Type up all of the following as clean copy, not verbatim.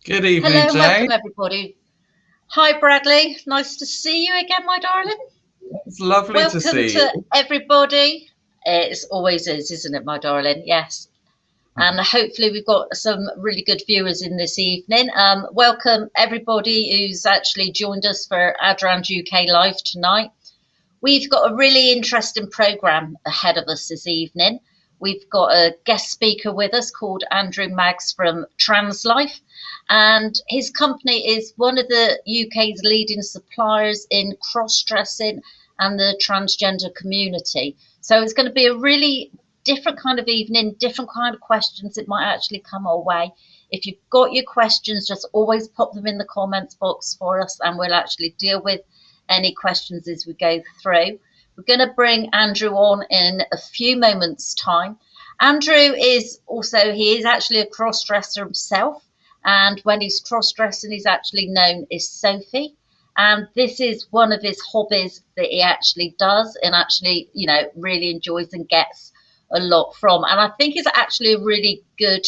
Good evening, Hello and Jane. welcome, everybody. Hi, Bradley. Nice to see you again, my darling. It's lovely to Welcome see to you. everybody. It always is, isn't it, my darling? Yes. And hopefully, we've got some really good viewers in this evening. Welcome, everybody who's actually joined us for Aderans UK Live tonight. We've got a really interesting programme ahead of us this evening. We've got a guest speaker with us called Andrew Maggs from Translife, and his company is one of the UK's leading suppliers in cross-dressing and the transgender community. So it's going to be a really different kind of evening, different kind of questions that might actually come our way. If you've got your questions, just always pop them in the comments box for us, and we'll actually deal with any questions as we go through. We're going to bring Andrew on in a few moments' time. Andrew he is actually a cross-dresser himself. And when he's cross-dressing, he's actually known as Sophie. And this is one of his hobbies that he actually does and actually, really enjoys and gets a lot from. And I think it's actually a really good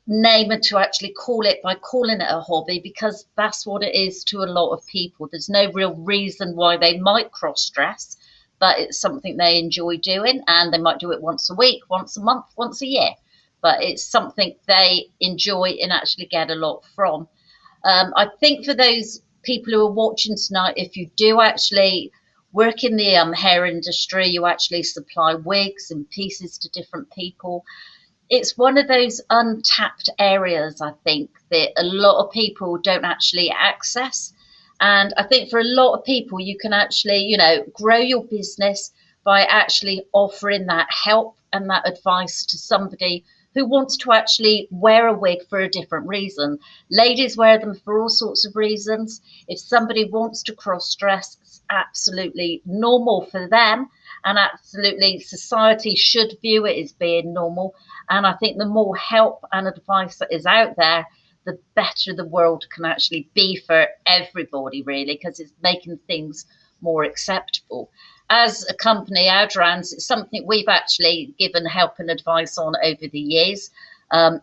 name and to actually call it by calling it a hobby, because that's what it is to a lot of people. There's no real reason why they might cross dress, but it's something they enjoy doing, and they might do it once a week, once a month, once a year, but it's something they enjoy and actually get a lot from. I think for those people who are watching tonight, if you do actually work in the hair industry, you actually supply wigs and pieces to different people. It's one of those untapped areas, I think, that a lot of people don't actually access. And I think for a lot of people, you can actually, grow your business by actually offering that help and that advice to somebody who wants to actually wear a wig for a different reason. Ladies wear them for all sorts of reasons. If somebody wants to cross dress, it's absolutely normal for them. And absolutely, society should view it as being normal. And I think the more help and advice that is out there, the better the world can actually be for everybody, really, because it's making things more acceptable. As a company, Aderans, it's something we've actually given help and advice on over the years.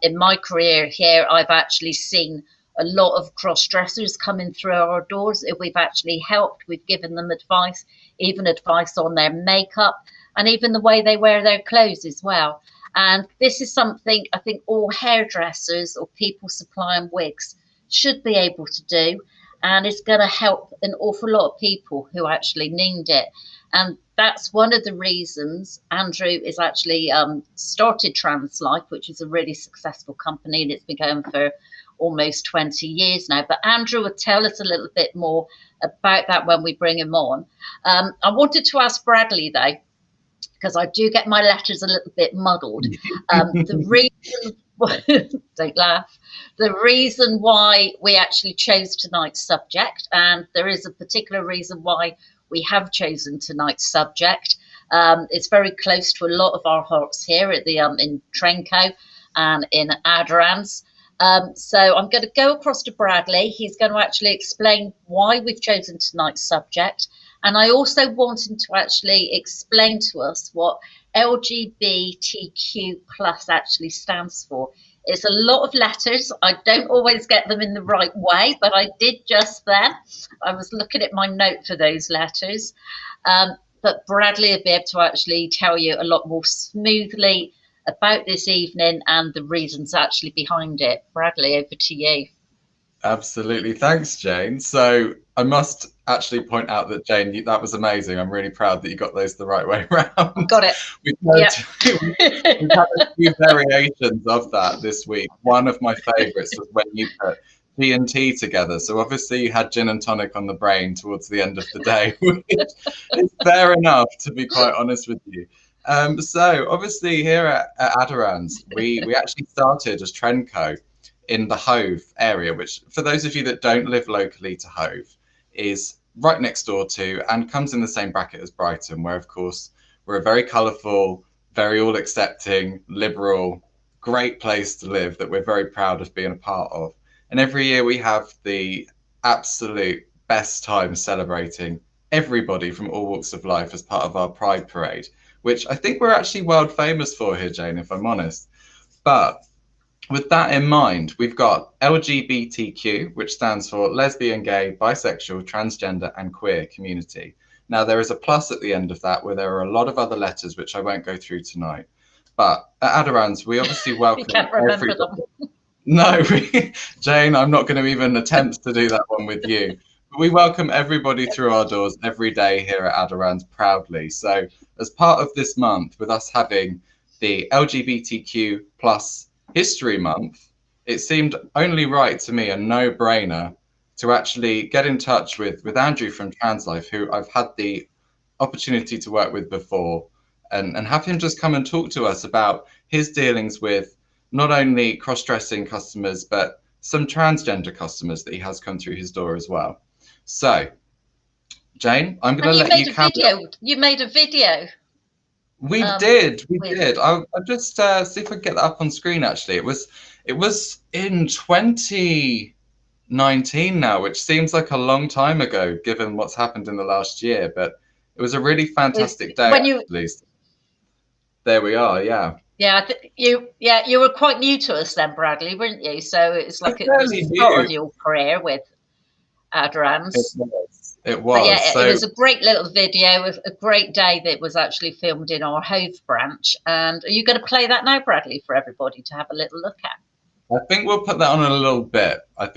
In my career here, I've actually seen a lot of cross dressers coming through our doors. If we've actually helped, we've given them advice, even advice on their makeup and even the way they wear their clothes as well. And this is something I think all hairdressers or people supplying wigs should be able to do. And it's going to help an awful lot of people who actually need it. And that's one of the reasons Andrew is actually started Translife, which is a really successful company, and it's been going for almost 20 years now. But Andrew will tell us a little bit more about that when we bring him on. I wanted to ask Bradley, though, because I do get my letters a little bit muddled. The reason, don't laugh, the reason why we actually chose tonight's subject, and there is a particular reason why we have chosen tonight's subject. It's very close to a lot of our hearts here at the in Trenco and in Aderans. So I'm going to go across to Bradley. He's going to actually explain why we've chosen tonight's subject. And I also want him to actually explain to us what LGBTQ plus actually stands for. It's a lot of letters. I don't always get them in the right way, but I did just then. I was looking at my note for those letters. But Bradley will be able to actually tell you a lot more smoothly about this evening and the reasons actually behind it. Bradley, over to you. Absolutely. Thanks, Jane. So I must actually point out that, Jane, that was amazing. I'm really proud that you got those the right way around. Got it. We've Yep. we've had a few variations of that this week. One of my favourites was when you put G and T together. So obviously you had gin and tonic on the brain towards the end of the day, which is fair enough, to be quite honest with you. So obviously here at Aderans, we actually started as Trenco in the Hove area, which for those of you that don't live locally to Hove is right next door to and comes in the same bracket as Brighton, where of course we're a very colourful, very all accepting, liberal, great place to live that we're very proud of being a part of. And every year we have the absolute best time celebrating everybody from all walks of life as part of our Pride Parade, which I think we're actually world famous for here, Jane, if I'm honest. But with that in mind, we've got LGBTQ, which stands for lesbian, gay, bisexual, transgender, and queer community. Now, there is a plus at the end of that where there are a lot of other letters, which I won't go through tonight. But at Aderans, we obviously welcome You can't remember everybody. them. No, Jane, I'm not going to even attempt to do that one with you. But we welcome everybody through our doors every day here at Aderans proudly. So, as part of this month, with us having the LGBTQ plus History Month, it seemed only right to me, a no-brainer, to actually get in touch with Andrew from Translife, who I've had the opportunity to work with before, and have him just come and talk to us about his dealings with not only cross-dressing customers, but some transgender customers that he has come through his door as well. So, Jane, I'm going to let you carry on. You made a video. We did. I'll just see if I can get that up on screen. Actually, it was in 2019 now, which seems like a long time ago, given what's happened in the last year. But it was a really fantastic day. At least there we are. Yeah. Yeah, you were quite new to us then, Bradley, weren't you? So it's like it was the start of your career with Aderans. It was. But yeah, it was a great little video of a great day that was actually filmed in our Hove branch. And are you going to play that now, Bradley, for everybody to have a little look at? I think we'll put that on a little bit. But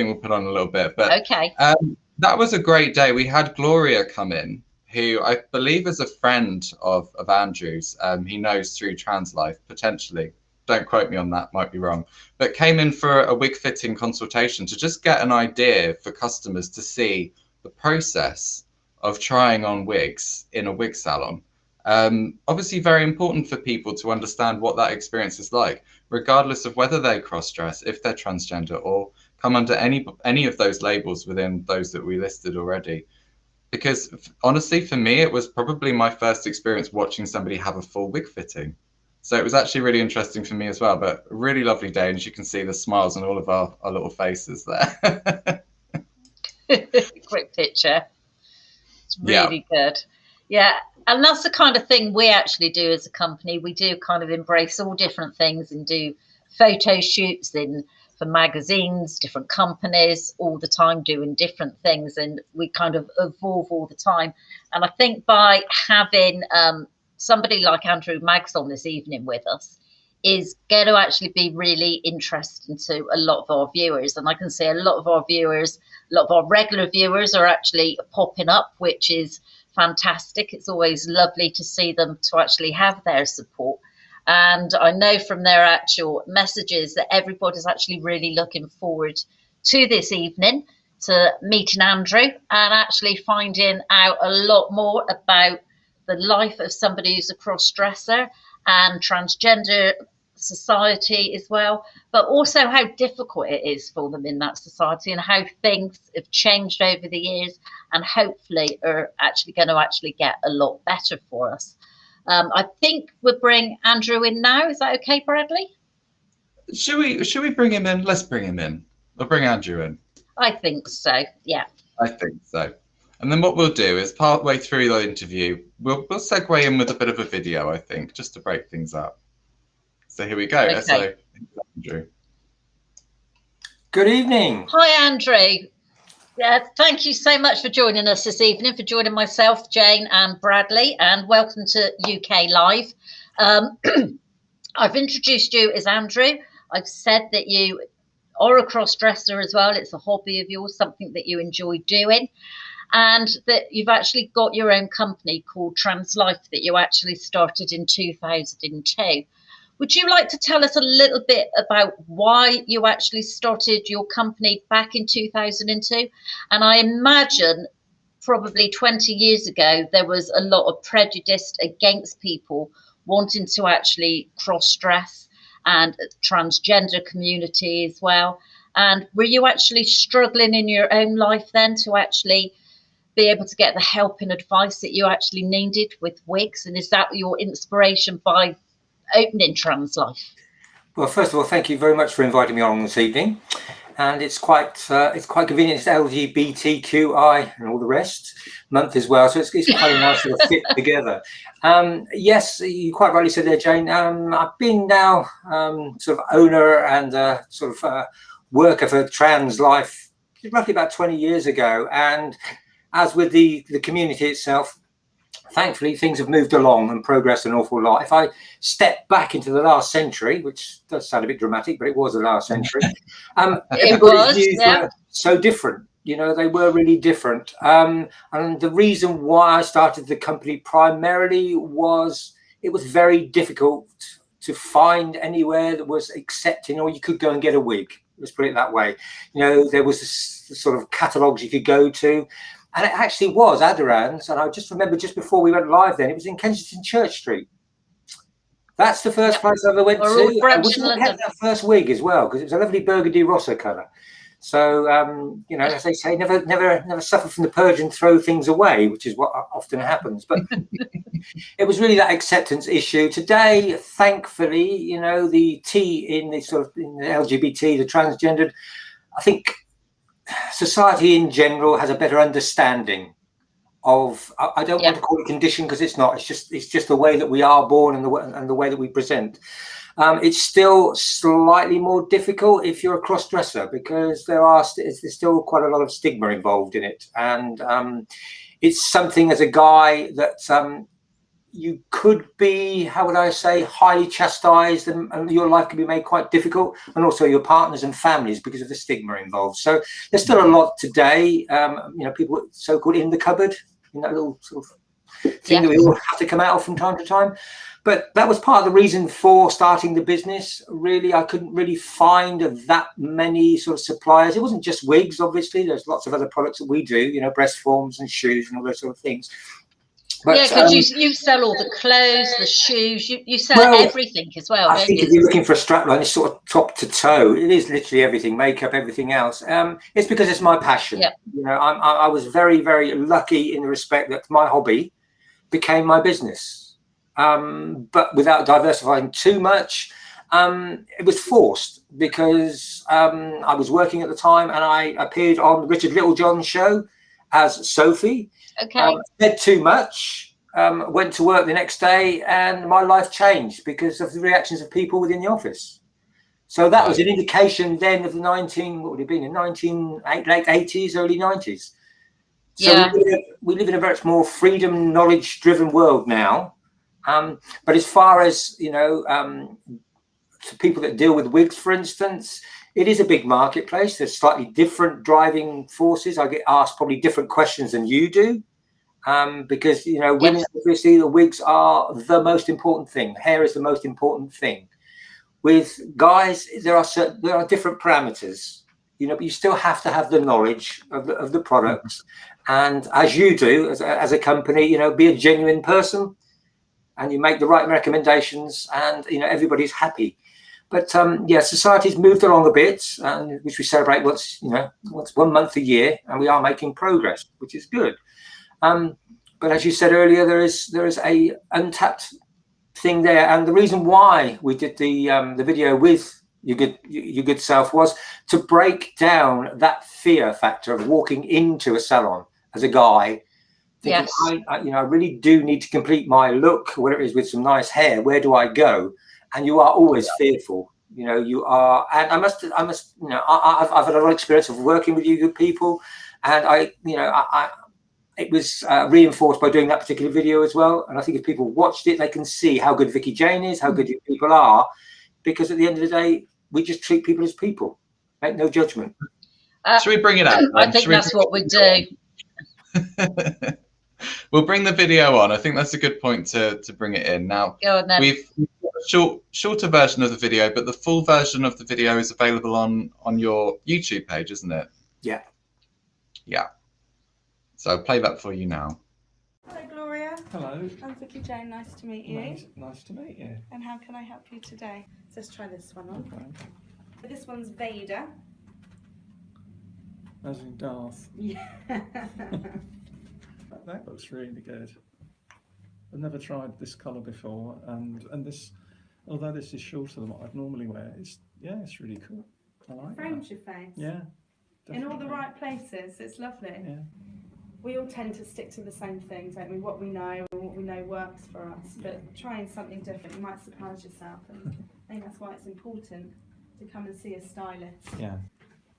okay. That was a great day. We had Gloria come in, who I believe is a friend of Andrew's. He knows through Translife, potentially. Don't quote me on that, might be wrong. But came in for a wig fitting consultation to just get an idea for customers to see the process of trying on wigs in a wig salon. Obviously very important for people to understand what that experience is like, regardless of whether they cross-dress, if they're transgender, or come under any of those labels within those that we listed already. Because honestly, for me, it was probably my first experience watching somebody have a full wig fitting. So it was actually really interesting for me as well, but a really lovely day. And as you can see, the smiles on all of our little faces there. Great picture. It's really good. Yeah. And that's the kind of thing we actually do as a company. We do kind of embrace all different things and do photo shoots for magazines, different companies, all the time doing different things. And we kind of evolve all the time. And I think by having somebody like Andrew Maggs on this evening with us is going to actually be really interesting to a lot of our viewers. And I can see a lot of our viewers, a lot of our regular viewers are actually popping up, which is fantastic. It's always lovely to see them to actually have their support. And I know from their actual messages that everybody's actually really looking forward to this evening, to meeting Andrew and actually finding out a lot more about the life of somebody who's a cross-dresser and transgender society as well, but also how difficult it is for them in that society and how things have changed over the years and hopefully are actually going to get a lot better for us. I think we'll bring Andrew in now. Is that okay, Bradley? Should we bring him in? Let's bring him in. We'll bring Andrew in. I think so, yeah. I think so. And then what we'll do is partway through the interview, we'll segue in with a bit of a video, I think, just to break things up. So here we go. Okay. So, Andrew. Good evening. Hi, Andrew. Thank you so much for joining us this evening, for joining myself, Jane and Bradley, and welcome to UK Live. I've introduced you as Andrew. I've said that you are a cross-dresser as well. It's a hobby of yours, something that you enjoy doing, and that you've actually got your own company called Translife that you actually started in 2002. Would you like to tell us a little bit about why you actually started your company back in 2002? And I imagine probably 20 years ago, there was a lot of prejudice against people wanting to actually cross-dress and transgender community as well. And were you actually struggling in your own life then to actually be able to get the help and advice that you actually needed with wigs? And is that your inspiration by opening Translife? Well, first of all, thank you very much for inviting me on this evening. and it's quite convenient. It's LGBTQI and all the rest month as well, so it's quite a nice little fit together. Yes, you quite rightly said there, Jane. I've been now sort of owner and sort of worker for Translife roughly about 20 years ago, and as with the community itself, thankfully things have moved along and progressed an awful lot. If I step back into the last century, which does sound a bit dramatic, but it was the last century, everybody's views were so different. You know, they were really different. And the reason why I started the company primarily was it was very difficult to find anywhere that was accepting, or you could go and get a wig. Let's put it that way. You know, there was this sort of catalogues you could go to. And it actually was Aderans. And I just remember just before we went live then, it was in Kensington Church Street. That's the first place I ever went to. I wish I had that first wig as well, because it was a lovely burgundy rossa colour. So, you know, as they say, never suffer from the purge and throw things away, which is what often happens. But it was really that acceptance issue. Today, thankfully, you know, the T in the sort of in the LGBT, the transgendered, I think society in general has a better understanding of, I don't want to call it condition, because it's not. It's just the way that we are born and the way that we present. It's still slightly more difficult if you're a cross-dresser, because there's still quite a lot of stigma involved in it, and it's something as a guy that you could be, how would I say, highly chastised, and your life can be made quite difficult, and also your partners and families, because of the stigma involved. So there's still a lot today. You know, people so-called in the cupboard, in that little sort of thing that we all have to come out of from time to time. But that was part of the reason for starting the business. Really, I couldn't really find that many sort of suppliers. It wasn't just wigs, obviously. There's lots of other products that we do, you know, breast forms and shoes and all those sort of things. But, because you sell all the clothes, the shoes, you sell everything as well, don't you? I think if you're looking for a strapline, it's sort of top to toe. It is literally everything, makeup, everything else. It's because it's my passion. You know, I was very, very lucky in the respect that my hobby became my business. But without diversifying too much, it was forced, because I was working at the time, and I appeared on Richard Littlejohn's show as Sophie. Said too much, went to work the next day, and my life changed because of the reactions of people within the office. So that was an indication then of the what would it have been, in late 80s, early 90s. So we live in a very more freedom, knowledge-driven world now. But as far as, you know, to people that deal with wigs, for instance, it is a big marketplace. There's slightly different driving forces. I get asked probably different questions than you do, because, you know, women, obviously, the wigs are the most important thing. Hair is the most important thing. With guys, there are different parameters, you know, but you still have to have the knowledge of the products. And as you do, as a company, you know, be a genuine person, and you make the right recommendations, and, you know, everybody's happy. But society's moved along a bit, which we celebrate once 1 month a year, and we are making progress, which is good. But as you said earlier, there is a untapped thing there, and the reason why we did the video with your good self was to break down that fear factor of walking into a salon as a guy. Thinking, I really do need to complete my look, whatever it is, with some nice hair. Where do I go? And you are always fearful, you know. You are, and I must, you know, I've had a lot of experience of working with you good people, and it was reinforced by doing that particular video as well. And I think if people watched it, they can see how good Vicky Jane is, how good you people are, because at the end of the day, we just treat people as people, make no judgment. Should we bring it out? I think that's what we do. We'll bring the video on. I think that's a good point to bring it in. Now, we've got a shorter version of the video, but the full version of the video is available on your YouTube page, isn't it? Yeah. Yeah. So I'll play that for you now. Hello, Gloria. Hello. I'm Vicky Jane. Nice to meet you. Nice to meet you. And how can I help you today? So let's try this one on. Okay. This one's Vader. As in Darth. Yeah. That looks really good. I've never tried this colour before, and this, although this is shorter than what I'd normally wear, it's really cool. It frames your face. Yeah. In all the definitely. right places. It's lovely. Yeah. We all tend to stick to the same things, don't we? What we know and what we know works for us. But trying something different, you might surprise yourself. And I think that's why it's important to come and see a stylist. Yeah.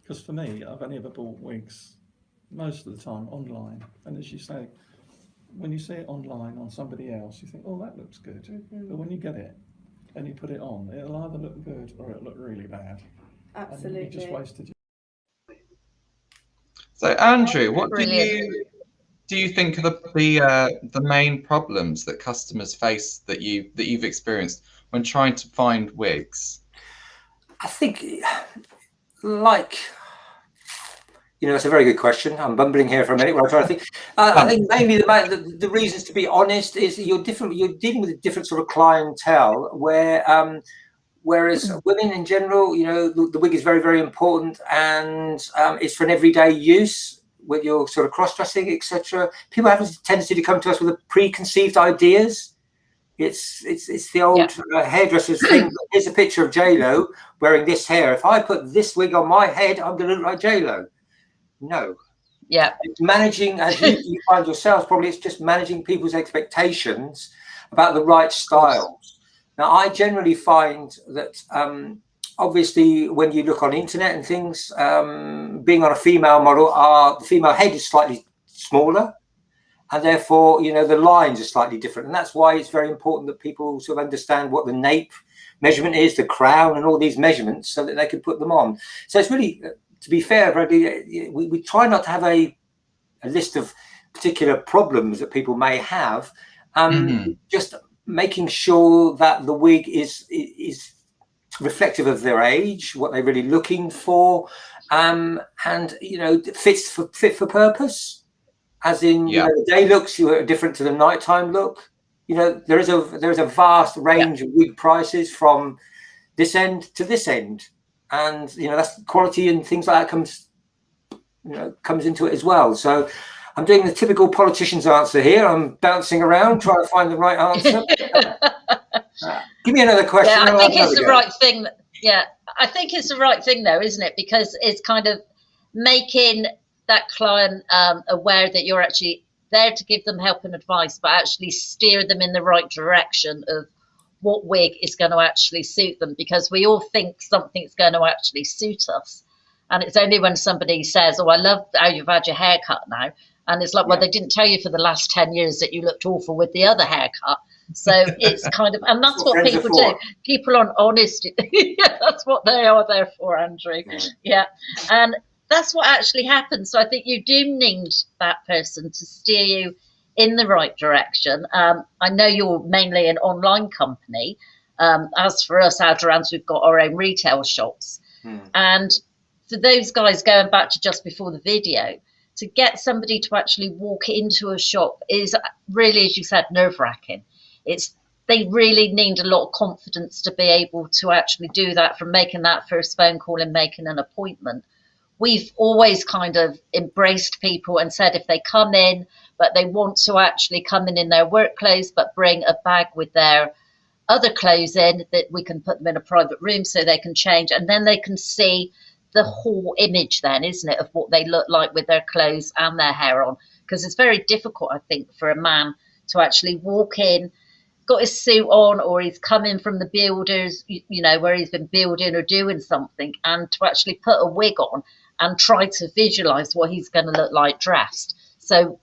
Because for me, I've only ever bought wigs most of the time online. And as you say, when you see it online on somebody else, you think, oh, that looks good. Mm-hmm. But when you get it and you put it on, it'll either look good or it'll look really bad. Absolutely. And you just wasted your... So Andrew, what Brilliant. do you think are the main problems that customers face that you've experienced when trying to find wigs? I think, like, it's a very good question. I'm bumbling here for a minute while I try to think. I think mainly the reasons, to be honest, is you're dealing with a different sort of clientele where, whereas women in general, the wig is very, very important, and it's for an everyday use with your sort of cross-dressing, etc. People have a tendency to come to us with preconceived ideas. It's the old hairdresser's thing. Here's a picture of J-Lo wearing this hair. If I put this wig on my head, I'm going to look like J-Lo. No. Yeah. It's managing, as you find yourselves, probably it's just managing people's expectations about the right styles. Now, I generally find that obviously when you look on internet and things, being on a female model, the female head is slightly smaller. And therefore, the lines are slightly different. And that's why it's very important that people sort of understand what the nape measurement is, the crown, and all these measurements so that they can put them on. So it's really, to be fair, Bradley, we try not to have a list of particular problems that people may have. Just making sure that the wig is reflective of their age, what they're really looking for, and fit for purpose. As in, the day looks are different to the nighttime look. There is a vast range of wig prices from this end to this end, and that's quality and things like that comes into it as well. So I'm doing the typical politician's answer here. I'm bouncing around trying to find the right answer. Give me another question. Yeah, I think it's the right thing. I think it's the right thing, though, isn't it? Because it's kind of making that client aware that you're actually there to give them help and advice, but actually steer them in the right direction of what wig is going to actually suit them, because we all think something's going to actually suit us. And it's only when somebody says, oh, I love how you've had your haircut now. And it's like, well, they didn't tell you for the last 10 years that you looked awful with the other haircut. So it's kind of, and that's what people do. People aren't honest. That's what they are there for, Andrew. Yeah. And that's what actually happens. So I think you do need that person to steer you in the right direction. I know you're mainly an online company. As for us, Aderans, we've got our own retail shops. And for those guys, going back to just before the video, to get somebody to actually walk into a shop is really, as you said, nerve-wracking. They really need a lot of confidence to be able to actually do that, from making that first phone call and making an appointment. We've always kind of embraced people and said if they come in, but they want to actually come in their work clothes, but bring a bag with their other clothes in, that we can put them in a private room so they can change, and then they can see the whole image then, isn't it, of what they look like with their clothes and their hair on. Because it's very difficult, I think, for a man to actually walk in, got his suit on, or he's coming from the builders, where he's been building or doing something, and to actually put a wig on and try to visualize what he's going to look like dressed. So,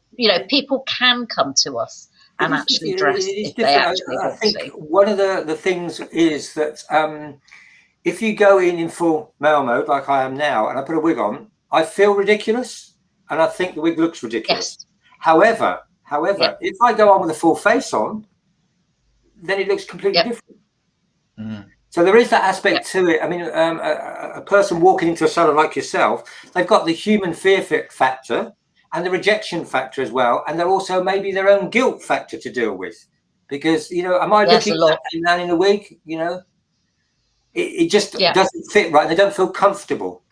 people can come to us and actually dress if they actually want to. I think one of the things is that if you go in full male mode, like I am now, and I put a wig on, I feel ridiculous, and I think the wig looks ridiculous. Yes. However, if I go on with a full face on, then it looks completely different. So there is that aspect to it. I mean, a person walking into a salon like yourself, they've got the human fear factor and the rejection factor as well, and they're also maybe their own guilt factor to deal with, because am I looking at a man in a wig? It just doesn't fit right. They don't feel comfortable,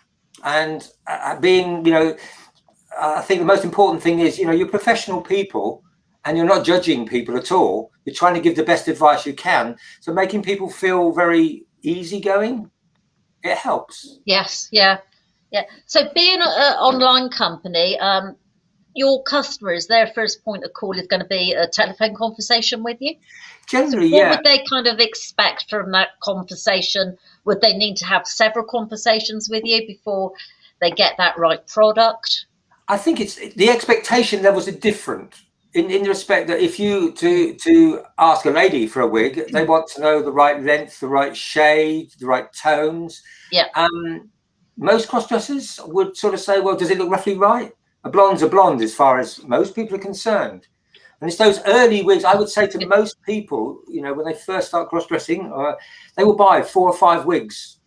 and being I think the most important thing is you're professional people, and you're not judging people at all. You're trying to give the best advice you can. So making people feel very easygoing it helps. Yes, yeah. So being an online company, your customers, their first point of call is going to be a telephone conversation with you. Generally, What yeah. would they kind of expect from that conversation? Would they need to have several conversations with you before they get that right product? I think it's the expectation levels are different in the respect that if you to ask a lady for a wig, they want to know the right length, the right shade, the right tones. Yeah. Most cross-dressers would sort of say, well, does it look roughly right? A blonde's a blonde as far as most people are concerned. And it's those early wigs, I would say to most people, you know, when they first start cross-dressing, they will buy 4 or 5 wigs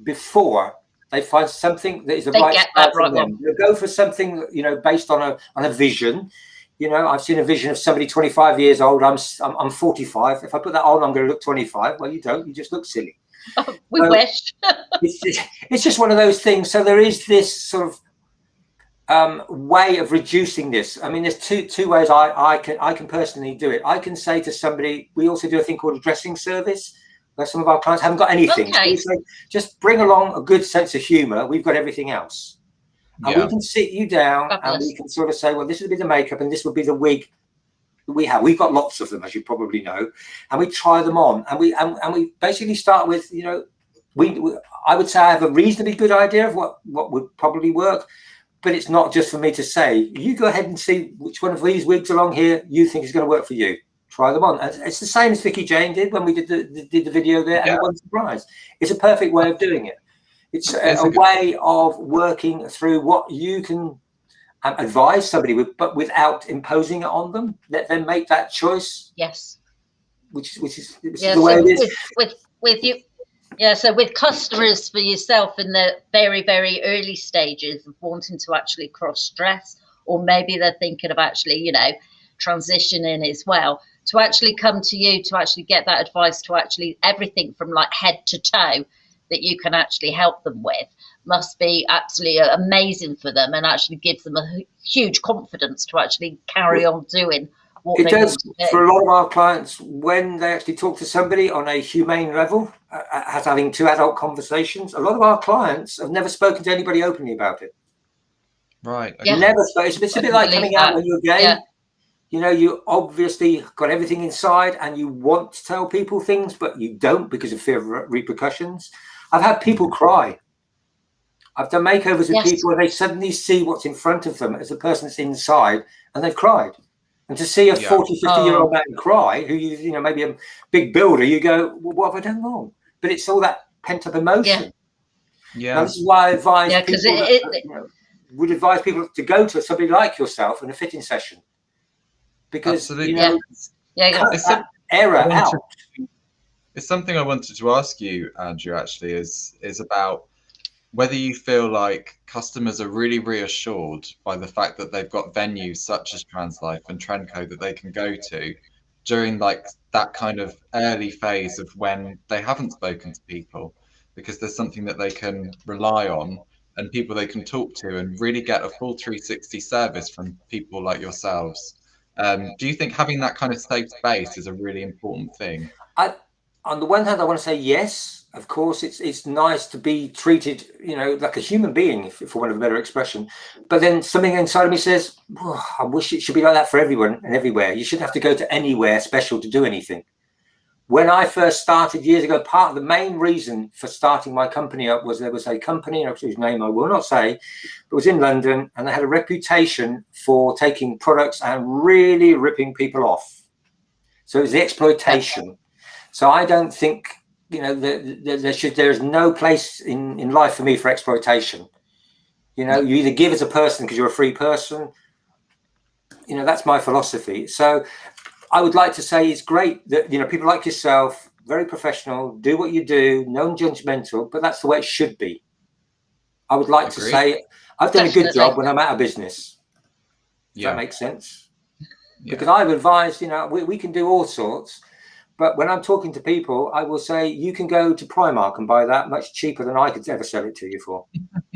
before they find something that is the right style for them. They'll go for something, you know, based on a vision. You know, I've seen a vision of somebody 25 years old. I'm 45. If I put that on, I'm going to look 25. Well, you don't. You just look silly. Oh, we wish. It's just one of those things. So there is this sort of way of reducing this. I mean, there's two ways I can personally do it. I can say to somebody, we also do a thing called a dressing service, where some of our clients haven't got anything. Okay. So we say, just bring along a good sense of humor. We've got everything else. And we can sit you down and we can sort of say, well, this would be the makeup and this would be the wig we have. We've got lots of them, as you probably know, and we try them on. And we basically start with, you know, I would say I have a reasonably good idea of what would probably work. But it's not just for me to say, you go ahead and see which one of these wigs along here you think is going to work for you. Try them on. It's the same as Vicky Jane did when we did the video there, and it wasn't surprised. It's a perfect way of doing it. It's a way of working through what you can advise somebody with, but without imposing it on them. Let them make that choice. Yes. Which is the way it is. With you. Yeah, so with customers for yourself in the very, very early stages of wanting to actually cross-dress, or maybe they're thinking of actually, you know, transitioning as well, to actually come to you to actually get that advice, to actually everything from like head to toe that you can actually help them with must be absolutely amazing for them and actually gives them a huge confidence to actually carry on doing what it they does want to do. for a lot of our clients when they actually talk to somebody on a humane level, having 2 adult conversations. A lot of our clients have never spoken to anybody openly about it. Right. Yeah. Never spoken. It's a bit like coming out when you're gay. Yeah. You know, you obviously got everything inside and you want to tell people things, but you don't because of fear of repercussions. I've had people cry. I've done makeovers with people where they suddenly see what's in front of them as a person that's inside, and they've cried. And to see a 40, 50-year-old man cry, who you know, maybe a big builder, you go, well, what have I done wrong? But it's all that pent-up emotion. Yeah. Now, this is why I advise people would advise people to go to somebody like yourself in a fitting session. Because, you know, cut that error out. It's something I wanted to ask you, Andrew, actually, is about whether you feel like customers are really reassured by the fact that they've got venues such as Translife and Trendco that they can go to during like that kind of early phase of when they haven't spoken to people, because there's something that they can rely on and people they can talk to and really get a full 360 service from people like yourselves. Do you think having that kind of safe space is a really important thing? On the one hand, I want to say yes. Of course, it's nice to be treated, you know, like a human being, for want of a better expression. But then something inside of me says, oh, I wish it should be like that for everyone and everywhere. You shouldn't have to go to anywhere special to do anything. When I first started years ago, part of the main reason for starting my company up was there was a company, whose name I will not say, but was in London, and they had a reputation for taking products and really ripping people off. So it was the exploitation. So I don't think, you know, there is no place in life for me for exploitation. You know, you either give as a person because you're a free person. You know, that's my philosophy. So I would like to say it's great that, you know, people like yourself, very professional, do what you do, non-judgmental, but that's the way it should be. I would like to say I've done a good job when I'm out of business. Does that make sense? Because I would advise, you know, we can do all sorts. But when I'm talking to people, I will say, you can go to Primark and buy that much cheaper than I could ever sell it to you for.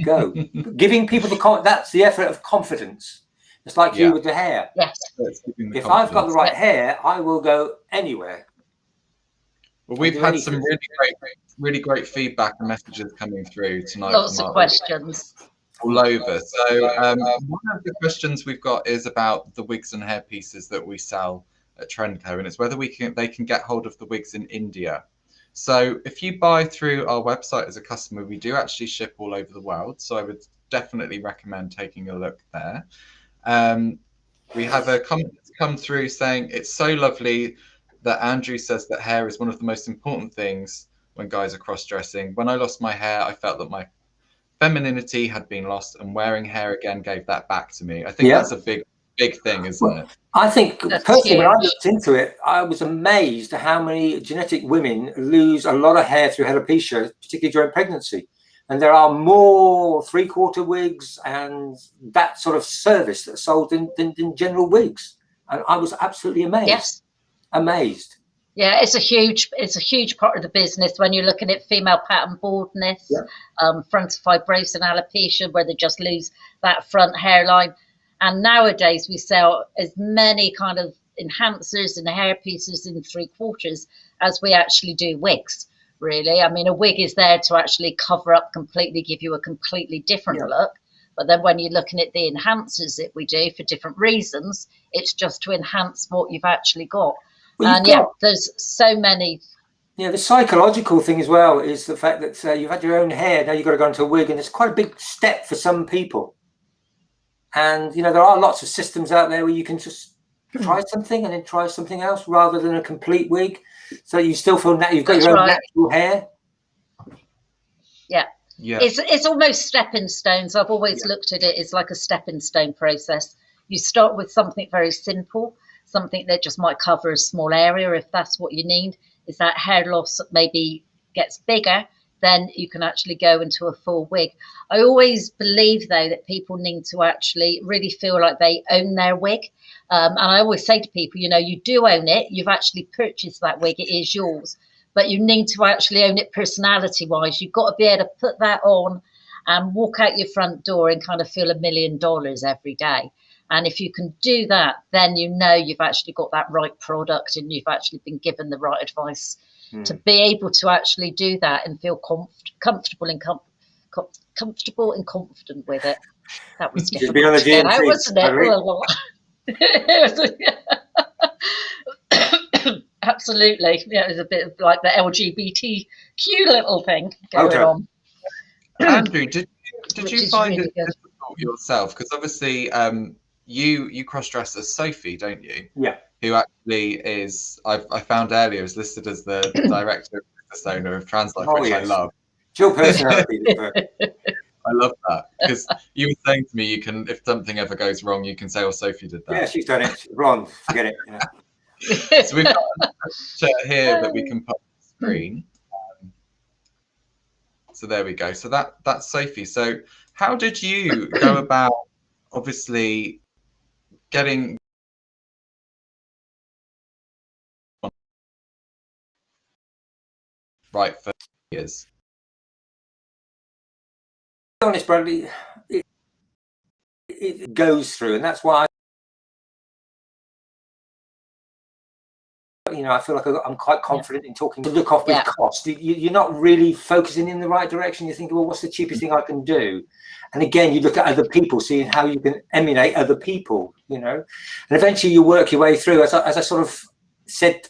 Go. Giving people that's the effort of confidence. It's like you with the hair. Yes. If I've got the right hair, I will go anywhere. Well, we've had some really great feedback and messages coming through tonight. Lots of questions. All over. So one of the questions we've got is about the wigs and hair pieces that we sell at Trendco, and it's whether they can get hold of the wigs in India. So if you buy through our website as a customer, we do actually ship all over the world. So I would definitely recommend taking a look there. We have a comment come through saying it's so lovely that Andrew says that hair is one of the most important things when guys are cross-dressing. When I lost my hair, I felt that my femininity had been lost, and wearing hair again gave that back to me. I think that's a big thing, isn't it? I think personally, when I looked into it, I was amazed at how many genetic women lose a lot of hair through alopecia, particularly during pregnancy. And there are more 3/4 wigs and that sort of service that's sold than general wigs. And I was absolutely amazed. Yes. Amazed. Yeah, it's a huge part of the business when you're looking at female pattern baldness, frontal fibrosis and alopecia, where they just lose that front hairline. And nowadays we sell as many kind of enhancers and hair pieces in 3/4 as we actually do wigs, really. I mean, a wig is there to actually cover up completely, give you a completely different look. But then when you're looking at the enhancers that we do for different reasons, it's just to enhance what you've actually got. Well, and there's so many. Yeah, the psychological thing as well is the fact that you've had your own hair, now you've got to go into a wig, and it's quite a big step for some people. And, you know, there are lots of systems out there where you can just try something and then try something else rather than a complete wig. So you still feel that you've got your own natural hair. Yeah. Yeah. It's almost stepping stones. I've always looked at it as like a stepping stone process. You start with something very simple, something that just might cover a small area if that's what you need. Is that hair loss maybe gets bigger, then you can actually go into a full wig. I always believe, though, that people need to actually really feel like they own their wig. And I always say to people, you know, you do own it. You've actually purchased that wig. It is yours. But you need to actually own it personality-wise. You've got to be able to put that on and walk out your front door and kind of feel $1 million every day. And if you can do that, then you know you've actually got that right product and you've actually been given the right advice to be able to actually do that and feel comfortable and confident with it. That was difficult to get out, wasn't it? Absolutely. Yeah, it was a bit of like the LGBTQ little thing going on. Andrew, did you find it difficult yourself? Because obviously you cross-dress as Sophie, don't you? Yeah. Who actually is, I found earlier, is listed as the director and business owner of Translife, which I love. Dual personality. I love that, because you were saying to me, you can, if something ever goes wrong, you can say, "Oh, Sophie did that." Yeah, she's done it. Wrong, forget it. Yeah. So we've got a picture here that we can put on the screen. So there we go. So that's Sophie. So how did you go about, obviously, getting right for years? To be honest, Bradley, it goes through, and that's why I feel like I'm quite confident in talking to look off with cost. You're not really focusing in the right direction. You're thinking, well, what's the cheapest thing I can do? And again, you look at other people, seeing how you can emulate other people, and eventually you work your way through. As I sort of said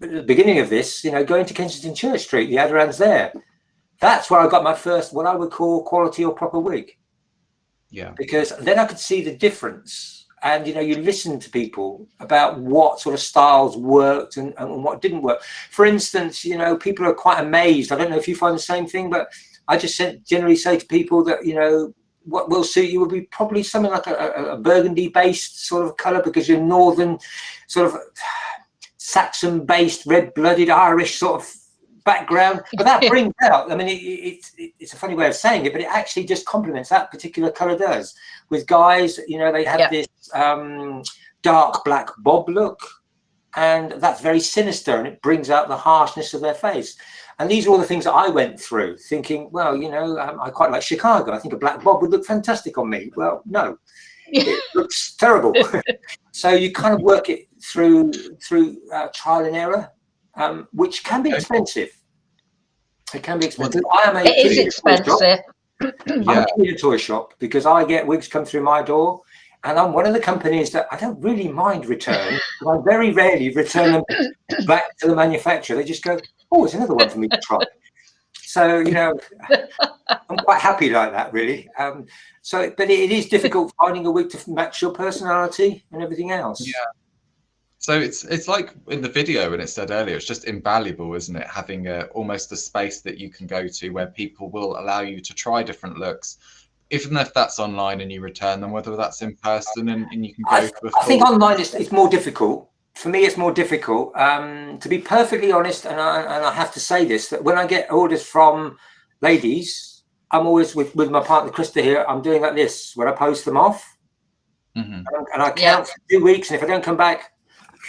at the beginning of this, going to Kensington Church Street, the Aderans there. That's where I got my first, what I would call quality or proper wig. Yeah. Because then I could see the difference. And, you listen to people about what sort of styles worked and what didn't work. For instance, people are quite amazed. I don't know if you find the same thing, but I just generally say to people that, what will suit you will be probably something like a burgundy-based sort of colour, because you're northern, sort of Saxon-based, red-blooded Irish sort of background. But that brings out, I mean, it's a funny way of saying it, but it actually just complements that particular colour does. With guys, they have this dark black bob look, and that's very sinister, and it brings out the harshness of their face. And these are all the things that I went through, thinking, well, I quite like Chicago. I think a black bob would look fantastic on me. Well, no, it looks terrible. So you kind of work it through trial and error. which can be Okay. expensive. It can be expensive. Well, I am a It is kid toy shop. expensive. I'm a kid toy shop because I get wigs come through my door, and I'm one of the companies that I don't really mind return. But I very rarely return them back to the manufacturer. They just go, "Oh, it's another one for me to try." So, you know, I'm quite happy like that, really. But it is difficult finding a wig to match your personality and everything else. Yeah. So it's like in the video when it said earlier, it's just invaluable, isn't it? Having almost a space that you can go to where people will allow you to try different looks, even if that's online and you return them, whether that's in person and you can go to a full... I think online it's more difficult. For me, it's more difficult. To be perfectly honest, and I have to say this, that when I get orders from ladies, I'm always with my partner Krista here, I'm doing like this, where I post them off. And I count for 2 weeks, and if I don't come back,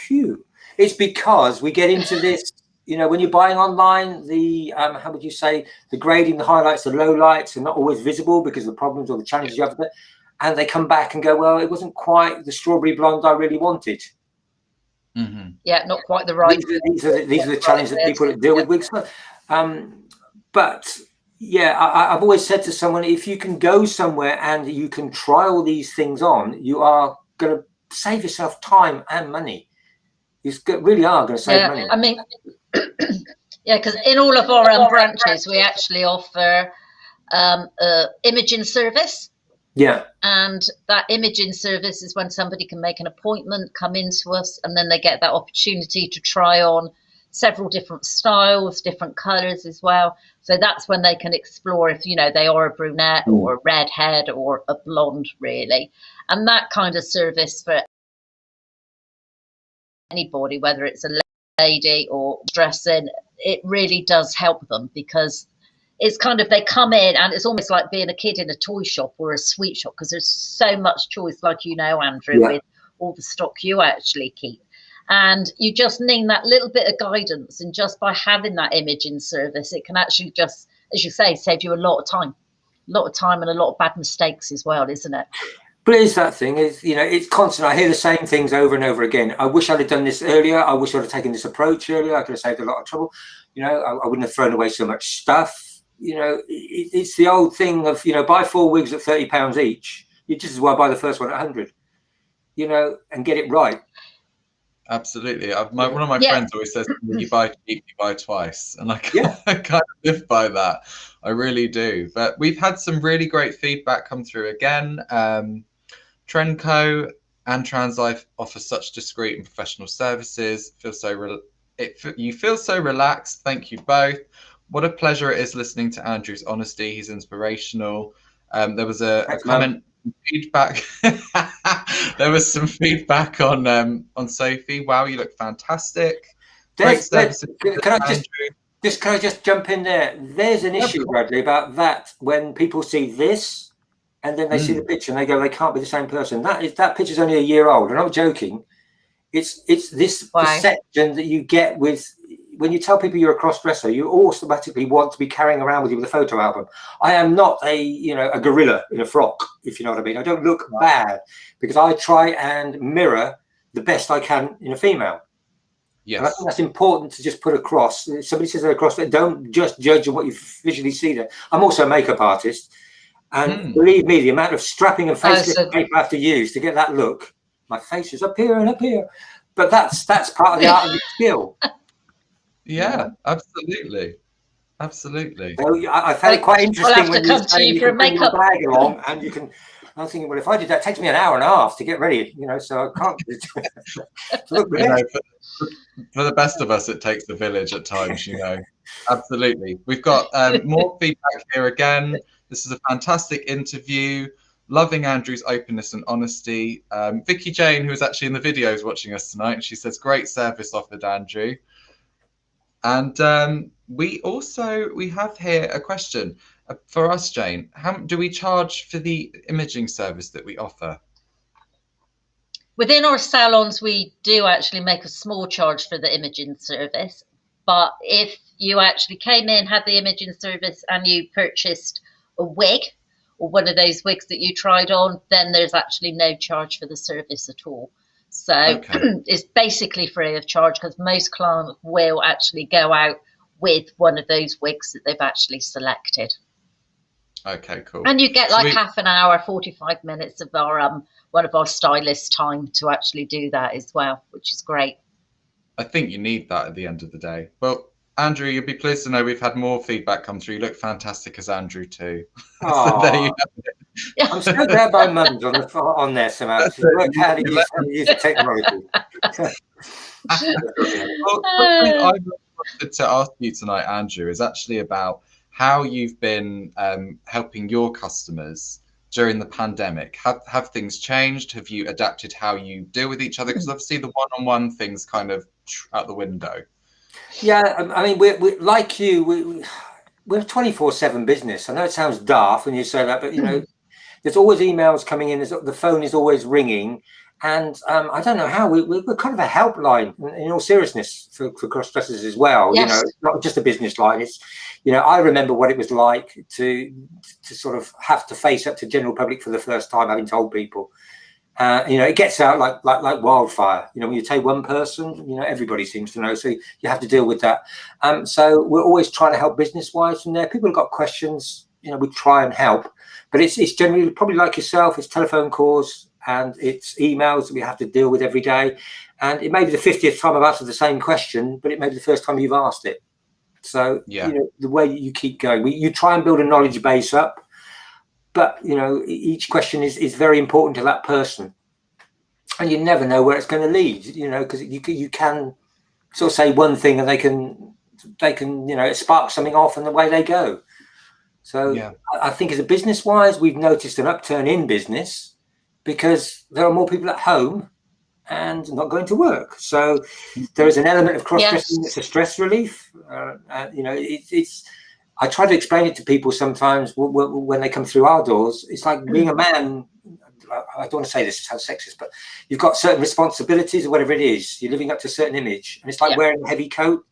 phew. It's because we get into this, you know, when you're buying online, the how would you say, the grading, the highlights, the low lights are not always visible because of the problems or the challenges you have with it. And they come back and go, well, it wasn't quite the strawberry blonde I really wanted. Yeah, not quite the right. These are the challenges that people deal with wigs. But yeah, I've always said to someone, if you can go somewhere and you can try all these things on, you are going to save yourself time and money. You really are going to save money. I mean, yeah, because in all of our branches, we actually offer imaging service. Yeah. And that imaging service is when somebody can make an appointment, come into us, and then they get that opportunity to try on several different styles, different colours as well. So that's when they can explore if, you know, they are a brunette or a redhead or a blonde, really. And that kind of service for anybody, whether it's a lady or dressing, it really does help them, because it's kind of, they come in and it's almost like being a kid in a toy shop or a sweet shop, because there's so much choice, like, you know, Andrew, with all the stock you actually keep. And you just need that little bit of guidance. And just by having that imaging service, it can actually just, as you say, save you a lot of time and a lot of bad mistakes as well, isn't it? But it is that thing, is, you know, it's constant. I hear the same things over and over again. I wish I'd have done this earlier. I wish I'd have taken this approach earlier. I could have saved a lot of trouble. You know, I wouldn't have thrown away so much stuff. You know, it's the old thing of, you know, buy 4 wigs at £30 each. You just as well buy the first one at 100, you know, and get it right. Absolutely. One of my friends always says, you buy cheap, you buy twice. And I kind of live by that. I really do. But we've had some really great feedback come through again. Trendco and Translife offer such discreet and professional services. You feel so relaxed. Thank you both. What a pleasure it is listening to Andrew's honesty. He's inspirational. There was a comment, feedback. There was some feedback on Sophie. Wow, you look fantastic. Great services. Can I just jump in there? There's an issue, Bradley, about that. When people see this and then they see the picture and they go, they can't be the same person. That picture's only a year old. And I'm not joking. It's this perception that you get with, when you tell people you're a cross-dresser, you automatically want to be carrying around with you with a photo album. I am not a gorilla in a frock, if you know what I mean. I don't look bad because I try and mirror the best I can in a female. Yes. And I think that's important to just put across. If somebody says they're a cross-dresser, don't just judge on what you visually see there. I'm also a makeup artist. And believe me, the amount of strapping and facelift makeup I have to use to get that look, my face is up here and up here. But that's part of the art of the skill. Yeah, absolutely. Absolutely. So I found it quite interesting when you say you can bring your bag along and you can. I was thinking, well, if I did that, it takes me an hour and a half to get ready, you know, so I can't look you know, for the best of us, it takes a village at times, you know. Absolutely. We've got more feedback here again. This is a fantastic interview. Loving Andrew's openness and honesty. Vicky Jane, who was actually in the video, is watching us tonight, and she says, great service offered, Andrew. And we have here a question for us, Jane. How do we charge for the imaging service that we offer? Within our salons, we do actually make a small charge for the imaging service. But if you actually came in, had the imaging service, and you purchased a wig or one of those wigs that you tried on, then there's actually no charge for the service at all. So Okay. it's basically free of charge, because most clients will actually go out with one of those wigs that they've actually selected. Okay, cool. And you get like half an hour, 45 minutes of our one of our stylists' time to actually do that as well, which is great. I think you need that at the end of the day. Well, Andrew, you'll be pleased to know we've had more feedback come through. You look fantastic as Andrew too. So there you have it. I'm so glad my mum's on there somehow. She's worked out how to use the technology. Well, something I wanted to ask you tonight, Andrew, is actually about how you've been helping your customers during the pandemic. Have things changed? Have you adapted how you deal with each other? Because obviously the one-on-one thing's kind of out the window. Yeah, I mean, we're like you. We're a 24/7 business. I know it sounds daft when you say that, but you know, there's always emails coming in. The phone is always ringing, and I don't know how we're kind of a helpline. In all seriousness, for cross-dressers as well. Yes. You know, it's not just a business line. It's, you know, I remember what it was like to sort of have to face up to general public for the first time, having told people. You know, it gets out like wildfire. You know, when you take one person, you know, everybody seems to know. So you have to deal with that. So we're always trying to help business-wise from there. People have got questions, you know, we try and help. But it's generally probably like yourself. It's telephone calls and it's emails that we have to deal with every day. And it may be the 50th time I've answered the same question, but it may be the first time you've asked it. So, yeah, you know, the way you keep going, you try and build a knowledge base up. But, you know, each question is very important to that person. And you never know where it's going to lead, you know, because you can sort of say one thing and they can, you know, spark something off and away they go. So yeah. I think as a business-wise, we've noticed an upturn in business because there are more people at home and not going to work. So there is an element of cross-dressing that's a stress relief. You know, it's I try to explain it to people sometimes when they come through our doors. It's like being a man. I don't want to say this, it sounds sexist, but you've got certain responsibilities or whatever it is. You're living up to a certain image. And it's like wearing a heavy coat.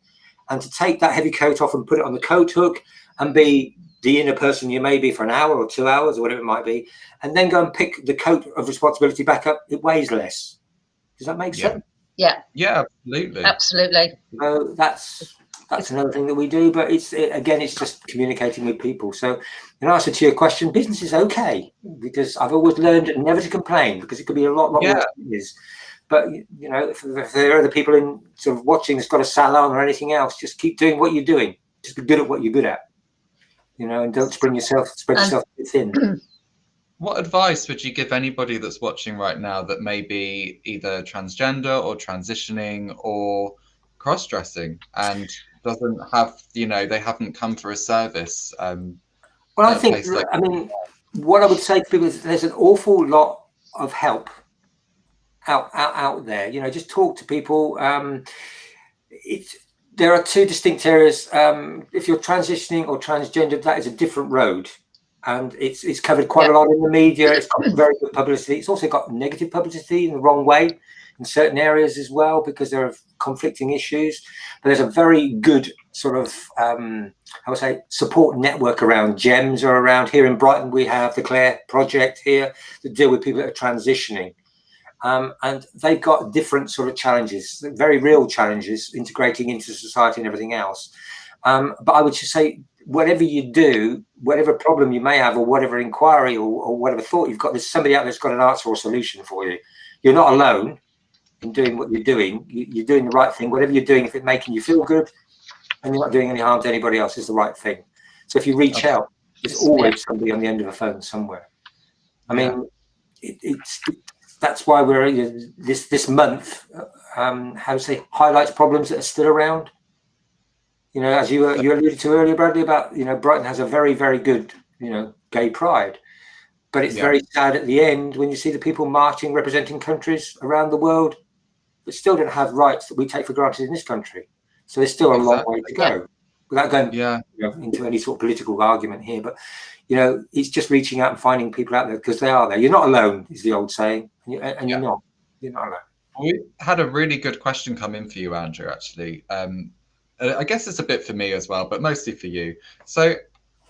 And to take that heavy coat off and put it on the coat hook and be the inner person you may be for an hour or 2 hours or whatever it might be, and then go and pick the coat of responsibility back up, it weighs less. Does that make sense? Yeah. Yeah, absolutely. Absolutely. So that's another thing that we do, but again, it's just communicating with people. So in answer to your question, business is okay because I've always learned never to complain because it could be a lot worse than it is. But you know, if there are other people in sort of watching that's got a salon or anything else, just keep doing what you're doing. Just be good at what you're good at. You know, and don't spread yourself too thin. What advice would you give anybody that's watching right now that may be either transgender or transitioning or cross-dressing and doesn't have, you know, they haven't come for a service? Well, I think, I mean, what I would say to people is there's an awful lot of help out there. You know, just talk to people. There are two distinct areas. If you're transitioning or transgender, that is a different road. And it's covered quite a lot in the media. It's got very good publicity. It's also got negative publicity in the wrong way in certain areas as well, because there are conflicting issues. But there's a very good sort of, I would say, support network around GEMS or around here in Brighton. We have the Claire Project here that deal with people that are transitioning. And they've got different sort of challenges, very real challenges, integrating into society and everything else. But I would just say, whatever you do, whatever problem you may have or whatever inquiry or whatever thought you've got, there's somebody out there that's got an answer or solution for you. You're not alone in doing what you're doing. You're doing the right thing. Whatever you're doing, if it's making you feel good and you're not doing any harm to anybody else, is the right thing. So if you reach out, there's always somebody on the end of a phone somewhere. I mean, that's why we're this month, how to say, highlights problems that are still around. You know, as you alluded to earlier, Bradley, about, you know, Brighton has a very, very good, you know, gay pride. But it's very sad at the end when you see the people marching, representing countries around the world that still don't have rights that we take for granted in this country. So there's still a long way to go without going you know, into any sort of political argument here. But, you know, it's just reaching out and finding people out there because they are there. You're not alone, is the old saying. And you're not. You're not alone. We had a really good question come in for you, Andrew, actually. I guess it's a bit for me as well, but mostly for you. So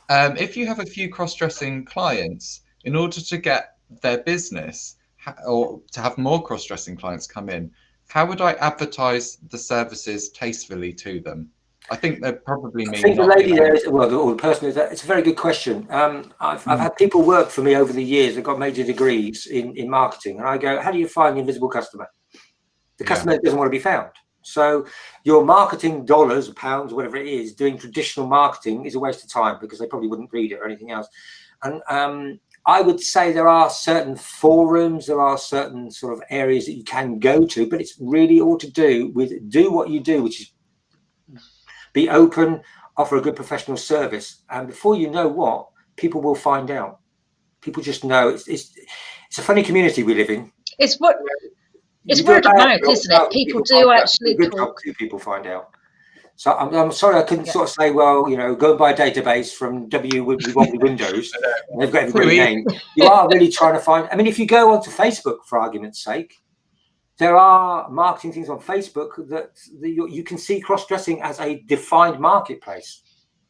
if you have a few cross-dressing clients, in order to get their business, or to have more cross-dressing clients come in, how would I advertise the services tastefully to them? I think they'd probably mean. I think the lady there is, well, or the person is, it's a very good question. I've had people work for me over the years that got major degrees in marketing, and I go, how do you find the invisible customer? The customer doesn't want to be found. So your marketing dollars, pounds, whatever it is, doing traditional marketing is a waste of time, because they probably wouldn't read it or anything else. And I would say there are certain forums, there are certain sort of areas that you can go to, but it's really all to do with do what you do, which is be open, offer a good professional service, and before you know what, people will find out. People just know. It's a funny community we live in. It's word of mouth, isn't it? People do actually talk. People find out. So I'm sorry I couldn't sort of say, well, you know, go and buy a database from Wobbly Windows. And they've got every name. You are really trying to find. I mean, if you go onto Facebook, for argument's sake, there are marketing things on Facebook that you can see cross-dressing as a defined marketplace.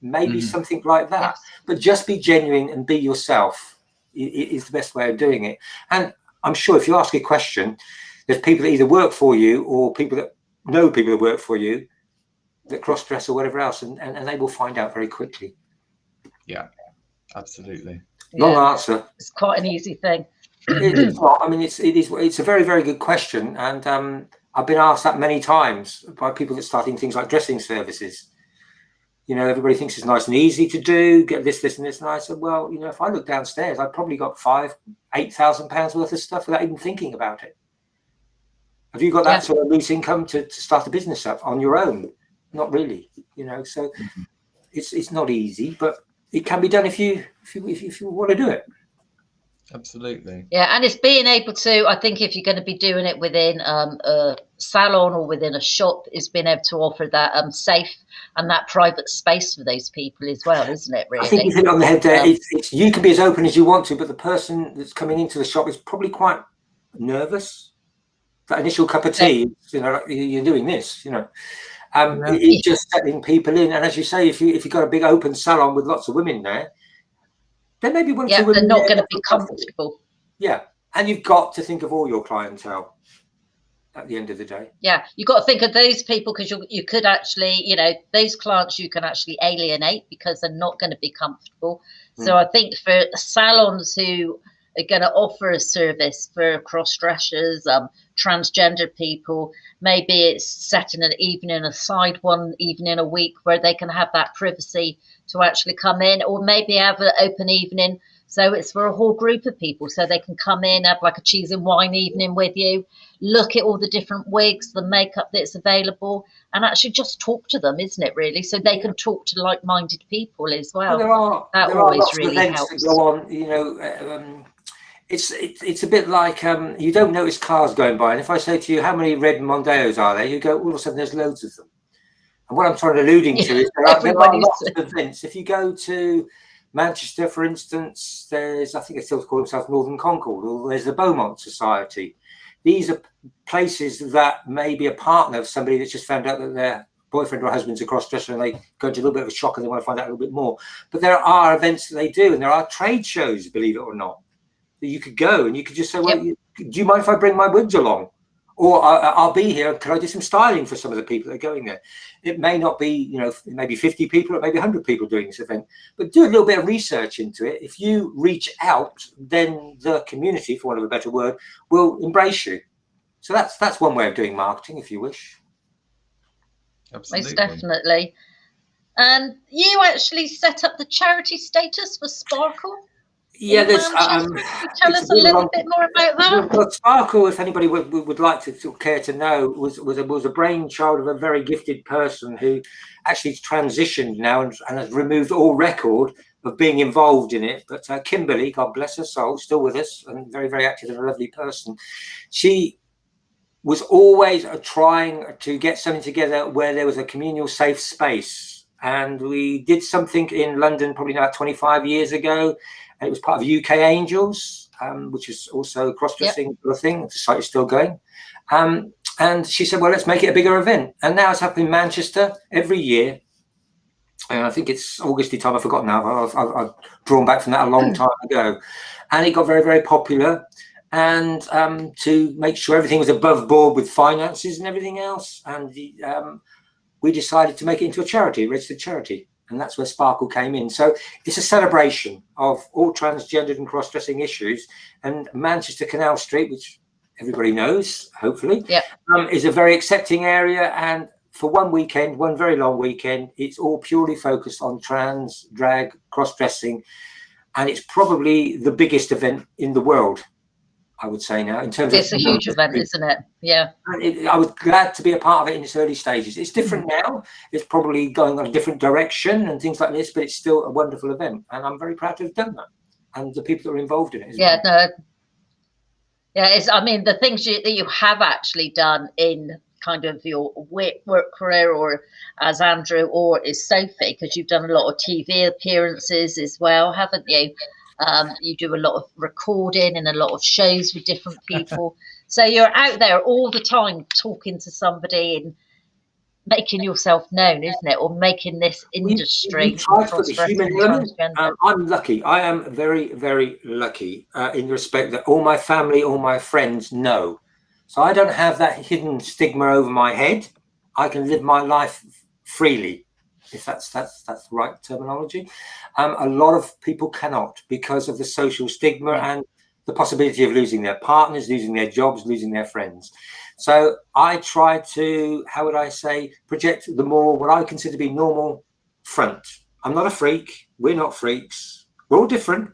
Maybe something like that. Yes. But just be genuine and be yourself is the best way of doing it. And I'm sure if you ask a question, there's people that either work for you or people that know people that work for you that cross-dress or whatever else, and they will find out very quickly. Yeah, absolutely. Long answer. It's quite an easy thing. It's not. I mean, it's a very, very good question, and I've been asked that many times by people that starting things like dressing services. You know, everybody thinks it's nice and easy to do, get this, and this, and I said, well, you know, if I look downstairs, I've probably got £8,000 worth of stuff without even thinking about it. Have you got that sort of loose income to start a business up on your own? Not really, you know. So it's not easy, but it can be done if you want to do it. Absolutely. Yeah, and it's being able to, I think if you're going to be doing it within a salon or within a shop, is being able to offer that safe and that private space for those people as well, isn't it, really? I think you hit it on the head there. It's you can be as open as you want to, but the person that's coming into the shop is probably quite nervous. That initial cup of tea, you know, like you're doing this, you know. It's just setting people in. And as you say, if you've got a big open salon with lots of women there, then maybe one or two women they're not going to be comfortable. Yeah, and you've got to think of all your clientele at the end of the day. Yeah, you've got to think of those people, because you could actually, you know, those clients you can actually alienate because they're not going to be comfortable. So I think for salons who are going to offer a service for cross-dressers, transgender people, maybe it's setting an evening aside, one evening a week where they can have that privacy to actually come in, or maybe have an open evening so it's for a whole group of people, so they can come in, have like a cheese and wine evening with you, look at all the different wigs, the makeup that's available, and actually just talk to them, isn't it, really? So they can talk to like-minded people as well. There are lots of events that go on, you know. It's a bit like you don't notice cars going by, and if I say to you, how many red Mondeos are there, you go, all of a sudden there's loads of them. And what I'm trying to alluding to is there are lots of events. If you go to Manchester, for instance, I think they still call themselves Northern Concord, or there's the Beaumont Society. These are places that may be a partner of somebody that's just found out that their boyfriend or husband's a cross-dresser, and they go into a little bit of a shock and they want to find out a little bit more. But there are events that they do, and there are trade shows, believe it or not, that you could go and you could just say, well, do you mind if I bring my wigs along? Or I'll be here. Can I do some styling for some of the people that are going there? It may not be, you know, maybe 50 people or maybe 100 people doing this event, but do a little bit of research into it. If you reach out, then the community, for want of a better word, will embrace you. So that's one way of doing marketing, if you wish. Absolutely. Most definitely. And you actually set up the charity status for Sparkle. Yeah, there's. Tell us a little bit more about that. Well, Sparkle, if anybody would like to care to know, was a brainchild of a very gifted person who actually transitioned now and has removed all record of being involved in it. But Kimberly, God bless her soul, still with us and very, very active and a lovely person. She was always trying to get something together where there was a communal safe space. And we did something in London probably now 25 years ago. And it was part of UK Angels, which is also a cross-dressing sort of thing. The site is still going. And she said, well, let's make it a bigger event. And now it's happening in Manchester every year. And I think it's Augusty time. I've forgotten now. I've drawn back from that a long time ago. And it got very, very popular. and to make sure everything was above board with finances and everything else. And we decided to make it into a charity, a registered charity. And that's where Sparkle came in. So it's a celebration of all transgendered and cross-dressing issues. And Manchester Canal Street, which everybody knows, hopefully, is a very accepting area. And for one weekend, one very long weekend, it's all purely focused on trans, drag, cross-dressing. And it's probably the biggest event in the world, I would say now, in terms of... It's a huge event, isn't it? Yeah. I was glad to be a part of it in its early stages. It's different now. It's probably going on a different direction and things like this, but it's still a wonderful event. And I'm very proud to have done that. And the people that are involved in it. Yeah, no. Yeah, it's, I mean, the things that you have actually done in kind of your work career, or as Andrew, or as Sophie, because you've done a lot of TV appearances as well, haven't you? You do a lot of recording and a lot of shows with different people. So you're out there all the time talking to somebody and making yourself known, isn't it? Or making this industry. We try to put the human element. I'm lucky. I am very, very lucky in respect that all my family, all my friends know. So I don't have that hidden stigma over my head. I can live my life freely, if that's the right terminology. A lot of people cannot, because of the social stigma and the possibility of losing their partners, losing their jobs, losing their friends. So I try to, how would I say, project the more what I consider to be normal front. I'm not a freak. We're not freaks. We're all different.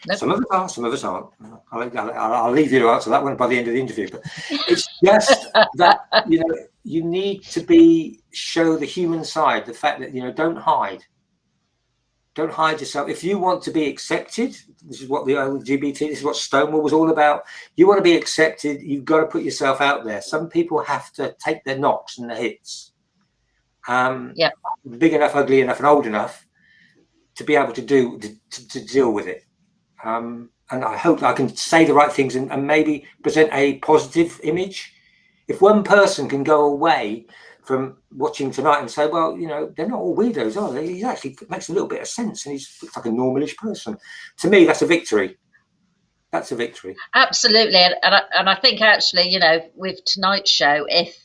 Nope. Some of us are, some of us aren't. I'll leave you to answer that one by the end of the interview. But it's just that, you know, you need to show the human side, the fact that, you know, don't hide. Don't hide yourself. If you want to be accepted, this is what the LGBT, this is what Stonewall was all about. You want to be accepted, you've got to put yourself out there. Some people have to take their knocks and their hits. Big enough, ugly enough, and old enough to be able to deal with it. And I hope I can say the right things and maybe present a positive image. If one person can go away from watching tonight and say, well, you know, they're not all weirdos, are they? He actually makes a little bit of sense and he's like a normalish person. To me, that's a victory. That's a victory. Absolutely. And I think actually, you know, with tonight's show, if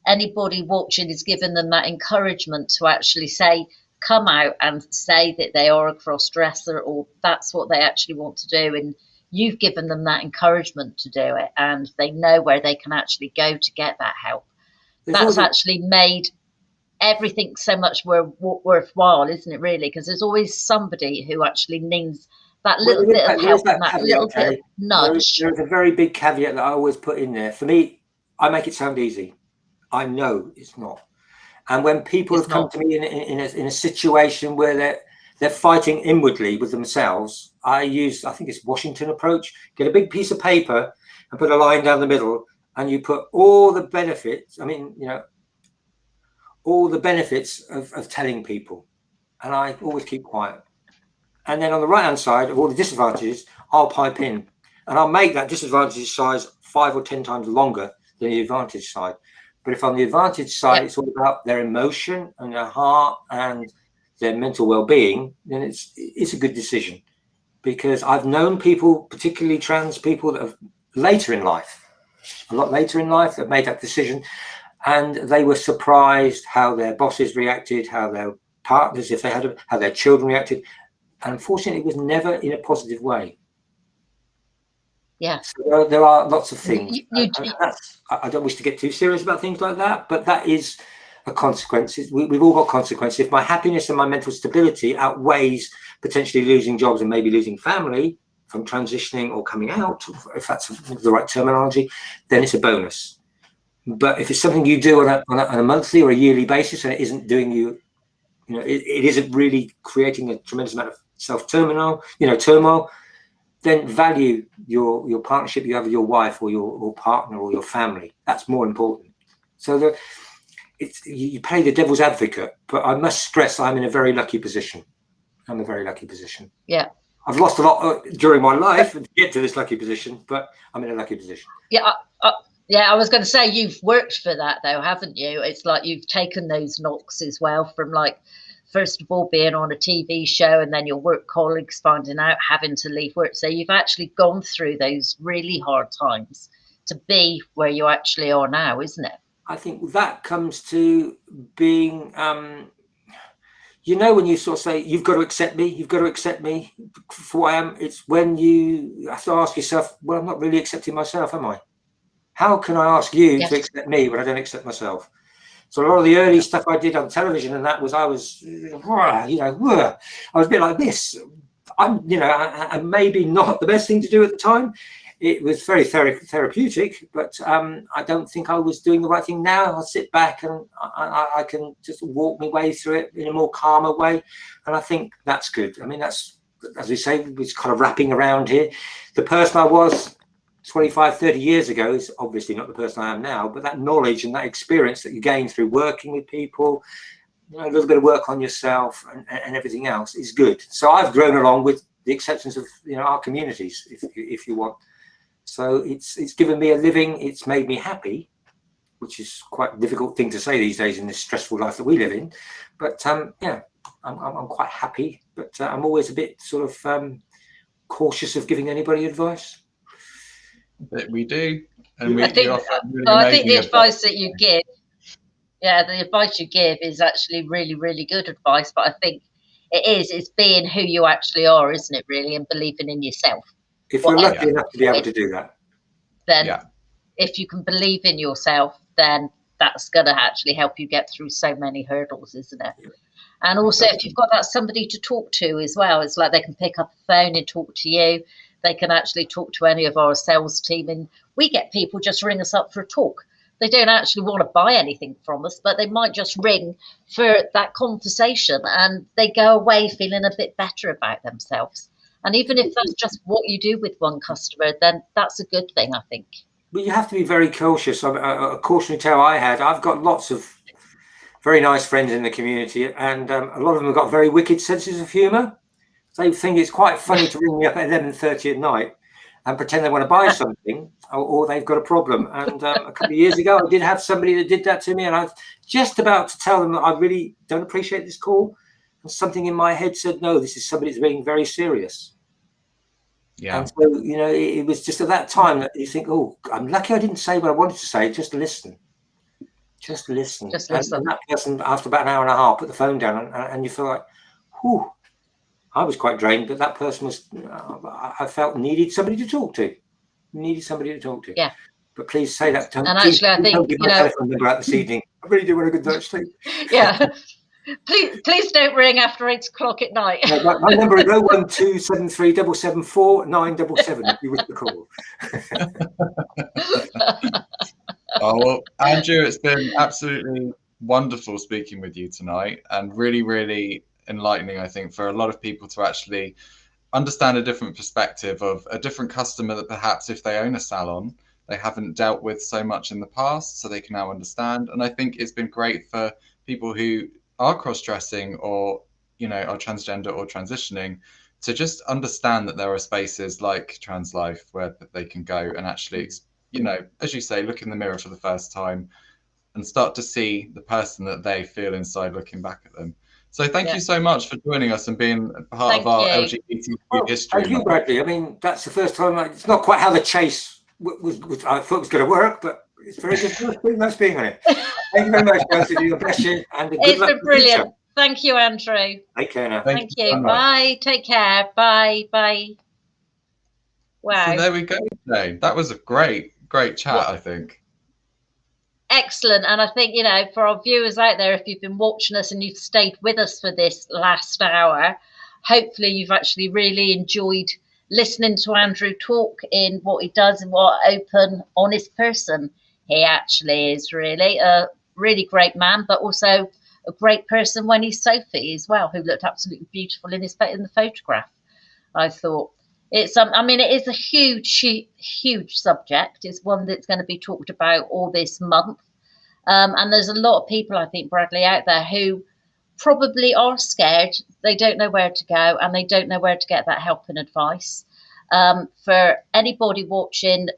anybody watching is given them that encouragement to actually say, come out and say that they are a cross-dresser, or that's what they actually want to do, and you've given them that encouragement to do it, and they know where they can actually go to get that help. That's actually made everything so much more worthwhile, isn't it, really? Because there's always somebody who actually needs that little bit of help and that little bit of nudge. There's a very big caveat that I always put in there. For me, I make it sound easy. I know it's not. And when people have come to me in a situation where they're fighting inwardly with themselves, I think it's Washington approach. Get a big piece of paper and put a line down the middle, and you put all the benefits. I mean, you know, all the benefits of telling people. And I always keep quiet. And then on the right-hand side of all the disadvantages, I'll pipe in. And I'll make that disadvantage size 5 or 10 times longer than the advantage side. But if on the advantage side, it's all about their emotion and their heart and their mental well-being, then it's a good decision. Because I've known people, particularly trans people, that have later in life, a lot later in life, that made that decision. And they were surprised how their bosses reacted, how their partners, if they had, how their children reacted. And unfortunately, it was never in a positive way. Yeah, so there are lots of things. I don't wish to get too serious about things like that, but that is a consequence. We've all got consequences. If my happiness and my mental stability outweighs potentially losing jobs and maybe losing family from transitioning or coming out, if that's the right terminology, then it's a bonus. But if it's something you do on a monthly or a yearly basis and it isn't doing you, you know, it isn't really creating a tremendous amount of self-turmoil, then value your partnership you have with your wife or your partner or your family. That's more important. So you play the devil's advocate, but I must stress I'm in a very lucky position. I'm in a very lucky position. Yeah. I've lost a lot during my life to get to this lucky position, but I'm in a lucky position. Yeah. I was going to say, you've worked for that though, haven't you? It's like you've taken those knocks as well from like first of all being on a TV show, and then your work colleagues finding out, having to leave work. So you've actually gone through those really hard times to be where you actually are now, isn't it? I think that comes to being, you know, when you sort of say, you've got to accept me for who I am. It's when you have to ask yourself, well, I'm not really accepting myself, am I? How can I ask you to accept me when I don't accept myself? So a lot of the early stuff I did on television, and that was, I was, you know, I was a bit like this. I'm, you know, and maybe not the best thing to do at the time. It was very therapeutic, but I don't think I was doing the right thing. Now I'll sit back and I can just walk my way through it in a more calmer way. And I think that's good. I mean, that's, as we say, we're kind of wrapping around here. The person I was 25, 30 years ago is obviously not the person I am now, but that knowledge and that experience that you gain through working with people, you know, a little bit of work on yourself and everything else is good. So I've grown along with the acceptance of, you know, our communities, if you want. So it's given me a living. It's made me happy, which is quite a difficult thing to say these days in this stressful life that we live in. But yeah, I'm quite happy, but I'm always a bit sort of cautious of giving anybody advice. That we do, and I think, I think the advice that you give, the advice you give is actually really, really good advice. But I think it's being who you actually are, isn't it? Really, and believing in yourself. If you're lucky enough to be able to do that, then if you can believe in yourself, then that's going to actually help you get through so many hurdles, isn't it? And also, if you've got that somebody to talk to as well, it's like they can pick up a phone and talk to you. They can actually talk to any of our sales team, and we get people just ring us up for a talk. They don't actually want to buy anything from us, but they might just ring for that conversation, and they go away feeling a bit better about themselves. And even if that's just what you do with one customer, then that's a good thing, I think. But you have to be very cautious. A cautionary tale I had, I've got lots of very nice friends in the community, and a lot of them have got very wicked senses of humour. They think it's quite funny to ring me up at 11:30 at night and pretend they want to buy something, or they've got a problem. And a couple of years ago, I did have somebody that did that to me, and I was just about to tell them that I really don't appreciate this call. And something in my head said, no, this is somebody that's being very serious. Yeah. And so, you know, it was just at that time that you think, oh, I'm lucky I didn't say what I wanted to say. Just listen. Just listen. Just listen. And that person, after about an hour and a half, put the phone down, and you feel like, whew. I was quite drained, but that person was, I felt needed somebody to talk to. Yeah. But please say that. And actually, I think, don't give my telephone number out this evening. I really do want a good night's sleep. Yeah. Please don't ring after 8 o'clock at night. No, my number is 01273 774 977 if you wish to call. Oh, well, Andrew, it's been absolutely wonderful speaking with you tonight, and really, really enlightening, I think, for a lot of people to actually understand a different perspective of a different customer that perhaps if they own a salon, they haven't dealt with so much in the past, so they can now understand. And I think it's been great for people who are cross-dressing or, you know, are transgender or transitioning to just understand that there are spaces like Translife where they can go and actually, you know, as you say, look in the mirror for the first time and start to see the person that they feel inside looking back at them. So thank you so much for joining us and being part of our LGBTQ history. Thank you, Bradley. I mean, that's the first time. It's not quite how the chase I thought was going to work, but it's very good. Nice being on it. Thank you very much, guys. Bless you, and good luck. It's been brilliant. Thank you, Andrew. Take care now. Thank you. Bye. Take care. Bye. Bye. Wow. So there we go today. That was a great chat, I think. Excellent. And I think, you know, for our viewers out there, if you've been watching us and you've stayed with us for this last hour, hopefully you've actually really enjoyed listening to Andrew talk in what he does and what open, honest person he actually is. Really a really great man, but also a great person when he's Sophie as well, who looked absolutely beautiful in the photograph. I thought it's I mean, it is a huge subject. It's one that's going to be talked about all this month, and there's a lot of people, I think, Bradley, out there who probably are scared. They don't know where to go, and they don't know where to get that help and advice. For anybody watching,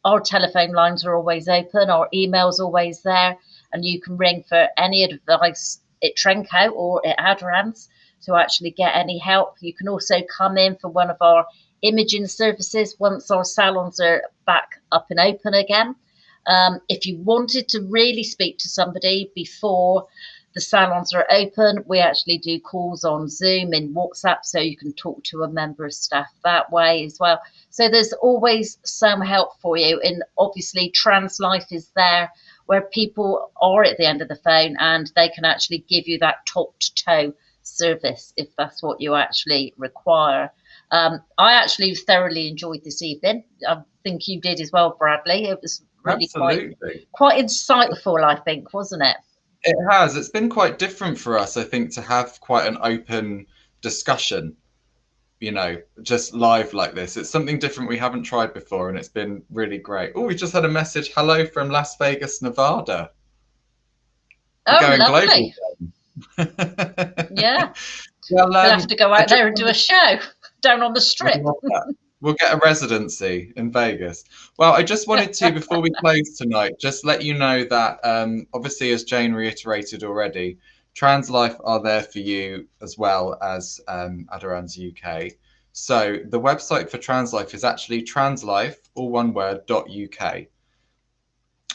our telephone lines are always open, our email's always there, and you can ring for any advice at Trenco or at Aderans to actually get any help. You can also come in for one of our imaging services once our salons are back up and open again. If you wanted to really speak to somebody before the salons are open, we actually do calls on Zoom and WhatsApp, so you can talk to a member of staff that way as well. So there's always some help for you. And obviously Translife is there where people are at the end of the phone and they can actually give you that top to toe service if that's what you actually require. I actually thoroughly enjoyed this evening. I think you did as well, Bradley. It was really quite insightful, I think, wasn't it? It has. It's been quite different for us, I think, to have quite an open discussion, you know, just live like this. It's something different we haven't tried before, and it's been really great. Oh, we just had a message. Hello from Las Vegas, Nevada. We're going lovely. Global. Yeah. Well, we'll have to go out there and do a show down on the strip. We'll get a residency in Vegas. Well, I just wanted to, before we close tonight, just let you know that obviously, as Jane reiterated already, Translife are there for you as well as Aderans UK. So the website for Translife is actually translife, all one word, .uk.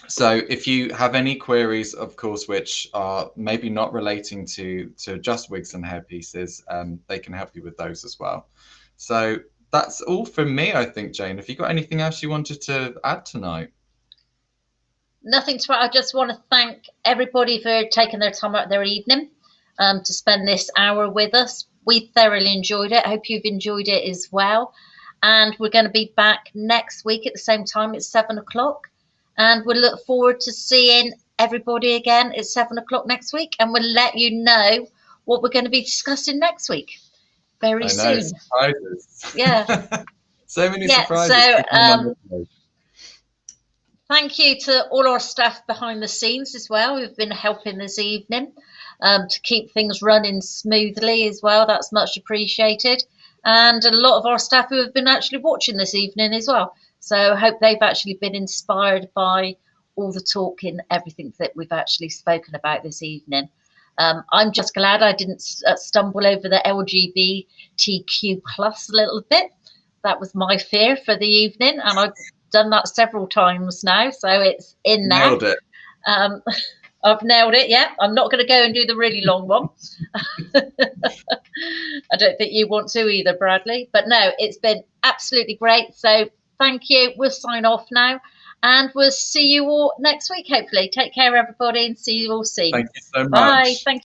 So if you have any queries, of course, which are maybe not relating to just wigs and hairpieces, they can help you with those as well. So that's all from me, I think, Jane. Have you got anything else you wanted to add tonight? Nothing to add. I just want to thank everybody for taking their time out of their evening to spend this hour with us. We thoroughly enjoyed it. I hope you've enjoyed it as well. And we're going to be back next week at the same time at 7 o'clock. And we'll look forward to seeing everybody again at 7 o'clock next week. And we'll let you know what we're going to be discussing next week very soon. Surprises. Yeah. So many surprises. So, thank you to all our staff behind the scenes as well who've been helping this evening to keep things running smoothly as well. That's much appreciated. And a lot of our staff who have been actually watching this evening as well. So I hope they've actually been inspired by all the talk and everything that we've actually spoken about this evening. I'm just glad I didn't stumble over the LGBTQ plus a little bit. That was my fear for the evening, and I've done that several times now, so it's in there. Nailed it. I've nailed it, yeah. I'm not going to go and do the really long one. I don't think you want to either, Bradley. But no, it's been absolutely great. So thank you. We'll sign off now. And we'll see you all next week, hopefully. Take care, everybody, and see you all soon. Thank you so much. Bye. Thank you.